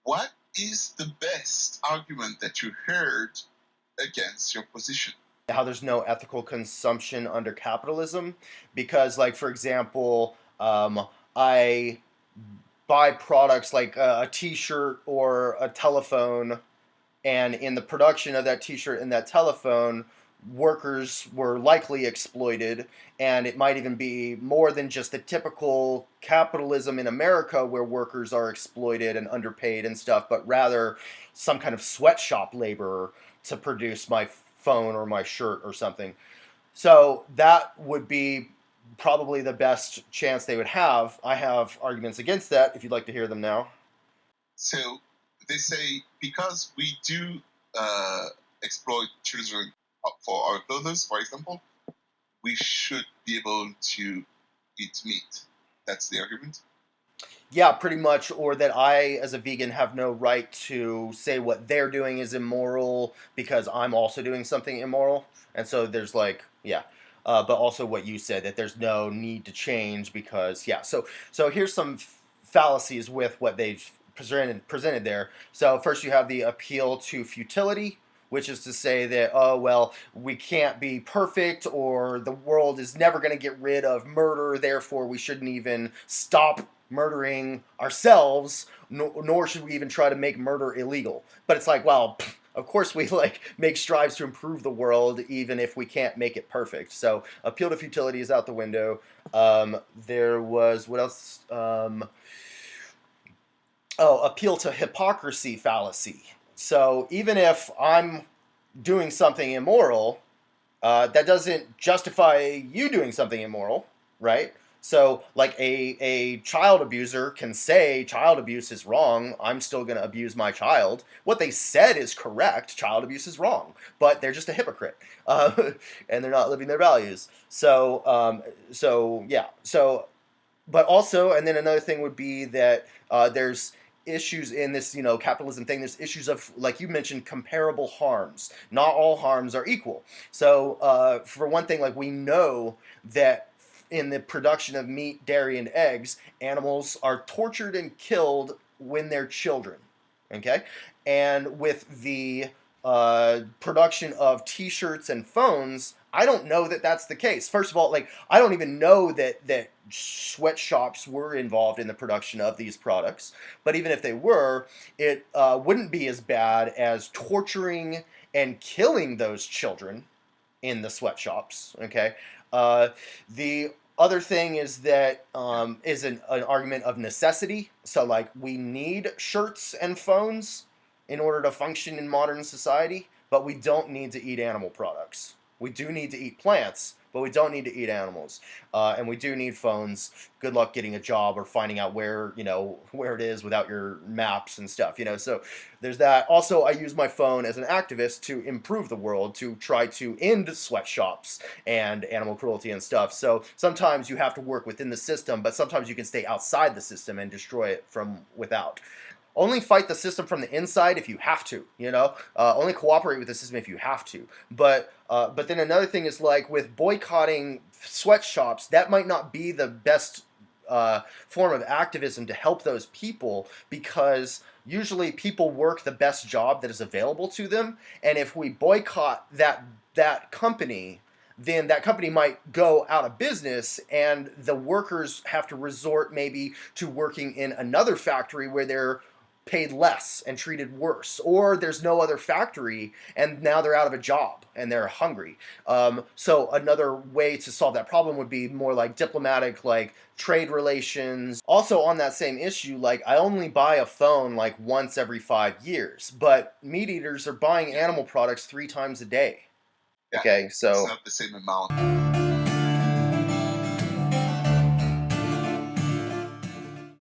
what is the best argument that you heard against your position? How there's no ethical consumption under capitalism, because, like, for example, I buy products like a T-shirt or a telephone, and in the production of that T-shirt and that telephone, workers were likely exploited, and it might even be more than just the typical capitalism in America where workers are exploited and underpaid and stuff, but rather some kind of sweatshop laborer to produce my phone or my shirt or something. So that would be probably the best chance they would have. I have arguments against that if you'd like to hear them now. So they say because we do exploit children for our clothes, for example, we should be able to eat meat. That's the argument. Yeah, pretty much. Or that I, as a vegan, have no right to say what they're doing is immoral because I'm also doing something immoral. And so there's like, yeah. But also what you said, that there's no need to change because, yeah. So here's some fallacies with what they've presented there. So first you have the appeal to futility, which is to say that, oh, well, we can't be perfect, or the world is never going to get rid of murder, therefore we shouldn't even stop murdering ourselves, nor should we even try to make murder illegal. But it's like, well, of course we like make strives to improve the world even if we can't make it perfect. So appeal to futility is out the window. There was, what else? Appeal to hypocrisy fallacy. So even if I'm doing something immoral, that doesn't justify you doing something immoral, right? So like a child abuser can say child abuse is wrong, I'm still going to abuse my child. What they said is correct, child abuse is wrong, but they're just a hypocrite, and they're not living their values. But also, and then another thing would be that there's issues in this, capitalism thing. There's issues of, like you mentioned, comparable harms. Not all harms are equal. So, for one thing, like we know that in the production of meat, dairy, and eggs, animals are tortured and killed when they're children. Okay, and with the production of T-shirts and phones, I don't know that that's the case. First of all, like I don't even know that sweatshops were involved in the production of these products. But even if they were, it wouldn't be as bad as torturing and killing those children in the sweatshops. Okay, the other thing is that is an argument of necessity. So like we need shirts and phones in order to function in modern society, but we don't need to eat animal products. We do need to eat plants, but we don't need to eat animals. And we do need phones. Good luck getting a job or finding out where it is without your maps and stuff. So there's that. Also, I use my phone as an activist to improve the world, to try to end sweatshops and animal cruelty and stuff. So sometimes you have to work within the system, but sometimes you can stay outside the system and destroy it from without. Only fight the system from the inside if you have to, only cooperate with the system if you have to. But then another thing is, like with boycotting sweatshops, that might not be the best form of activism to help those people, because usually people work the best job that is available to them. And if we boycott that company, then that company might go out of business, and the workers have to resort maybe to working in another factory where they're paid less and treated worse, or there's no other factory and now they're out of a job and they're hungry. So another way to solve that problem would be more like diplomatic, like trade relations. Also on that same issue, like I only buy a phone like once every 5 years, but meat eaters are buying animal products 3 times a day. Yeah, Okay, so it's not the same amount.